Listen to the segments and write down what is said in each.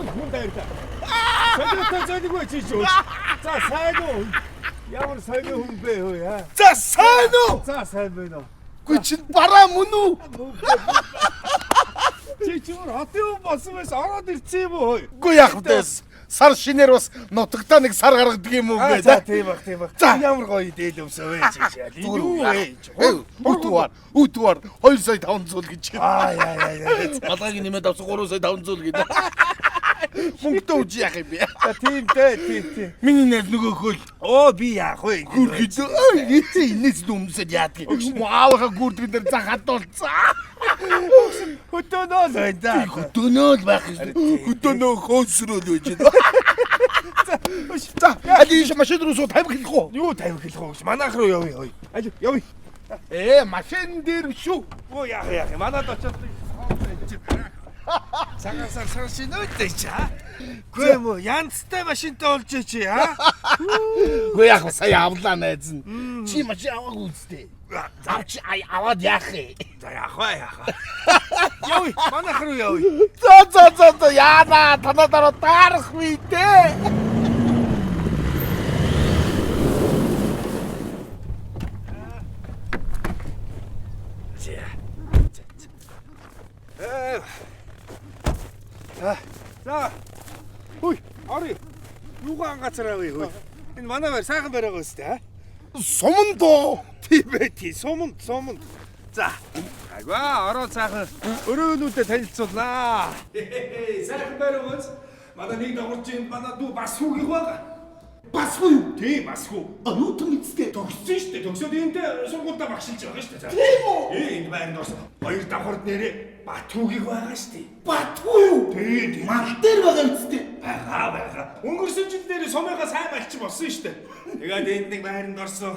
хүн дайрлаа. Солиотой золиггүй чи шүү. За сайн уу? Ямар солио хүн бэ хөө яа? За сайн уу? За сайн байна уу? Гү чи бараа мөн үү? Чи чимэр хотын болсон байс ороод ирсэн юм уу? Гү яах вэ? Сар шинээр бас нутагтаа нэг сар гаргадаг юм уу гээ. За тийм баг. Ямар гоё идэл өмсөө вэ чи. Юу вэ? Үтвар 2,500 гэж. Яа. Балаагийн нэмээд авсан 3,500 гэж. Мөнгөтэй үж яах юм бэ? Тийм дээ. Миний найз нөгөөхөл. Оо би яах вэ? Гүргэд инээс дүмсэд яадаг. Аавынхаа гүрдгэн дээр захад болцсон. Хөтөнөө л байна да. Хөтөнөө л байх юм. Хөтөнөө хөөсрөөл байж байна. За, алиш машин руу суу тавих хэлэх үү? Юу тавих хэлэх үү гэж манайх руу явъя. Явъя. Машин дээр шүү. Оо яах. Манад очоод цагаасаар саршин өөдөө чаа. Гүй юм уу? Янцтай машинтай олж чи аа? Гүй яах вэ? Сая авлаа найз нь. Чи машин аваагүй үстэй. Завч аваад яах вэ? За яах вэ? Явъя. Манайх руу явъя. За яана танаа дараа таарах үедээ. За. Хүй, орё. Юугаа ангацраа вэ хүй. Энэ манай байр сайхан байраа өстэй аа. Суман доо. Тийм ээ, суманд. За. Агаа, ороо сайхан өрөөнүүдэд танилцуулнаа. Сайхан байраа өс. Манай нэг дагуулж ин манай дүү бас хүүгийх байгаа. Бас юу? Тийм, бас хүү. Юу том эцтэй? Төгссөн шүү дээ. Төгсөөд энэтэй сургуультай багшилж байгаа шүү дээ. Тийм үү? Энд байранд орсон. Хоёр давхард нэрээ Батүүгийг байгаа шүү дээ. Батгүй юу? Тийм. Мал дээр байгаа эцтэй. Байгаа. Өнгөрсөн жил дээр сумыгаа сайн малчин болсон шүү дээ. Тэгээд энд нэг байранд орсон.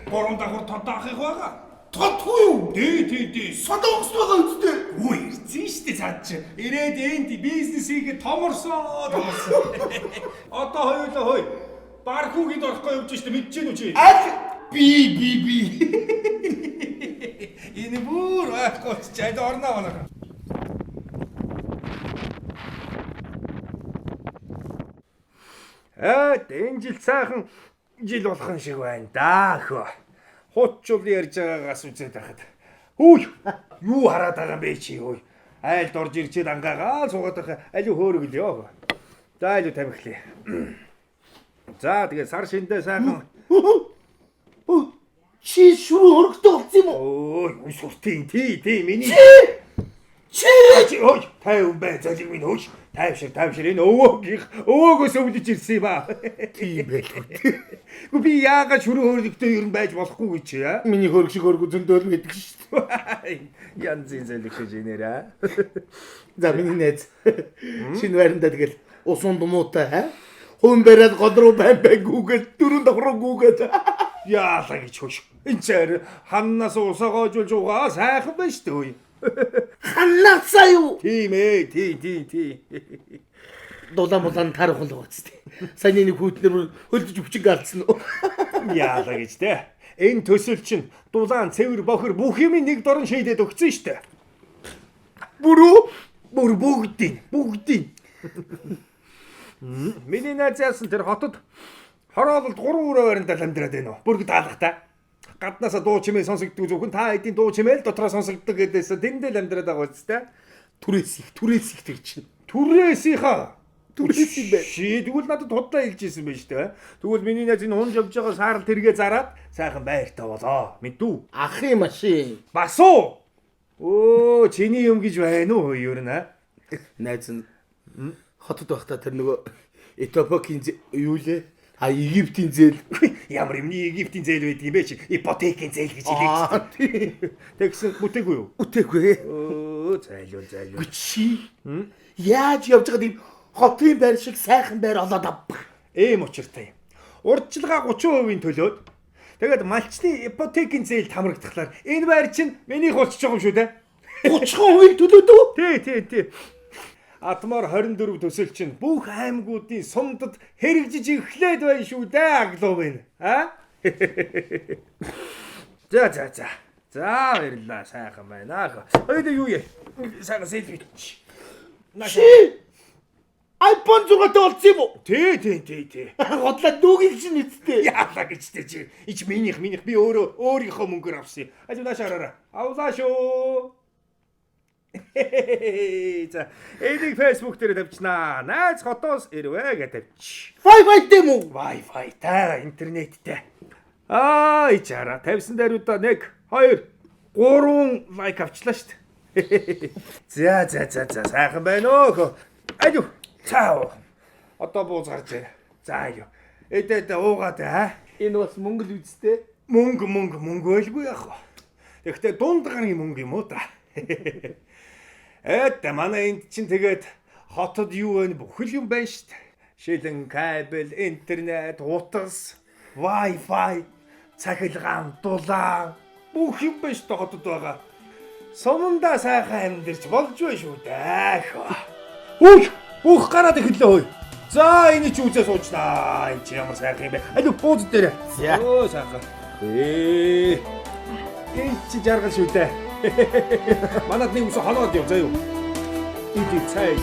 Гурван давхар тод авах байгаа. Тодгүй юу? Тий. Содогс байгаа эцтэй. Үгүй ирсэн шүү дээ цаад чи. Ирээд энд бизнес хийгээд томорсон. Одоо хоёулаа хой. Бархуугид орохгүй явж штэ мэдчихэв үү чи? Би. Энэ бүр байхгүй ч айд орноо манайха. Энэ жил сайхан жил болох юм шиг байна да хөө. Хуучул ярьж байгаагаас үзээд байхад. Хүй! Юу хараад байгаа юм бэ чи хөөе? Айлд орж ирчээд ангаагаа суугаад байхаа аль хөөрөглөө хөө. За аль тавихлаа. За тэгээ сар шиндээ сайхан. Чи шүрүү хөргөтэй болсон юм уу? Ой, сүртийн тий миний. Чи ой, тайван бай залиг минь хөөш. Тайвшир энэ өвөөгөөс өвлөж ирсэн юм аа. тийм байл. Гү би яагаад шүрүү хөргөтэй ер нь байж болохгүй гэж аа? Миний хөрг шиг хөргө зөндөөл гэдэг шүү дээ. Янз залиг гэж нэрээ. За миний найз. Шинэ байранда тэгэл усан думуутай хүн бариад гол руу гүүгээд дөрөв давхруу гүүгээд яалаа гэж хөөш. Энэ чаар ханнаас усаагоожулж угаа сайхан байна шүү дээ. Ханнаасаа юу? Тийм ээ, тий. Дулаан тарах л гоцтой. Сайн нэг хүүтнэр хөлдөж өвчг алдсан уу? Яалаа гэж те. Энэ төсөл чинь дулаан, цэвэр, бохор бүх юм нэг дорн шийдээд өгсөн шүү дээ. Бүр бүгдийн. Миний найз яасан тэр хотод хороололд 3 өрөө байрандаа амьдраад байна уу? Бүрг даалгахтай. Гаднаасаа дуу чимээ сонсогддог зөвхөн та хэдийн дуу чимээ л дотроо сонсогддог гэдээс тэндэл амьдраад байгаа үстэй. Түрээс их тэр чинь. Түрээсийнхаа. Түрээс юм бэ. Тэгвэл надад худлаа хэлжсэн байж тээ. Тэгвэл миний найз энэ хунж явж байгаа саарл тэргээ зараад сайхан байртаа болоо. Мэдүү. Ахын машин. Бас уу? Оо, чиний юм гэж байна уу юу нэ? Найз нь хотод байхдаа тэр нөгөө Этиопийн юу лээ? Египтийн зээл. Ямар юмны Египтийн зээл байдаг юм бэ чи? Ипотекийн зээл гэж хэлээ. Тэгсэн бүтээгүй юу? Бүтээгүй. Оо, зайлуу. Чи яаж явж байгаа юм хотын байр шиг сайхан байр олоод авах. Эм учиртай юм. Урдчилгаа 30% төлөөд тэгээд малчны ипотекийн зээл хамрагдахлаар энэ байр чинь минийх болчихж байгаа юм шүү дээ. 30% төлөөд үү? Тий. Атмаар 24 төсөл чинь бүх аймагуудын сумдад хэрэгжиж эхлээд байна шүү дээ аглуу байна. За. За баярлаа сайхан байна. Хоёул юу яа? Сайхан селфи. Чи iPhone 6-тай болсон юм уу? Тий. Хотлоо дүүгийн чинь эцтэй. Яалаа гэж чи. Ич минийх би өөрийнхөө мөнгөөр авсан. Ажи наашаа хараа. Авлаа шүү. За, энийг Facebook дээр тавьчихнаа. Найз хотоос ирвэ гэж тавьчих. Wi-Fi тийм үү? Wi-Fi та интернеттэй. Ичара тавьсан даруйда 1 2 3 лайк авчлаа шүү дээ. За сайхан байна уу. Аюу цаав. Одоо бууз гарч ирээ. За аюу. Эдээд уугаад Энэ бас Монгол үстэй. мөнгө байлгүй яах вэ? Тэгэхдээ дунд гарын мөнгө юм уу та. Манай энд чинь тэгээд хотод юу вэ? Бүхэл юм байна шүү дээ. Шилэн кабель, интернет, утас, Wi-Fi, цахилгаан, дулаан бүх юм байна шүү дээ хотод байгаа. Сумандаа сайхан амьдэрч болж байна шүү дээ. Ух гараад эхэллээ хөөе. За энэ чи үзээ суучлаа. Энэ чи ямар сайхан юм бэ? Аль бууз дээр. Өө сайхан. Энэ чи жаргал шүү дээ. Манад нэг ус хоноод яв заа юу. Иди цай.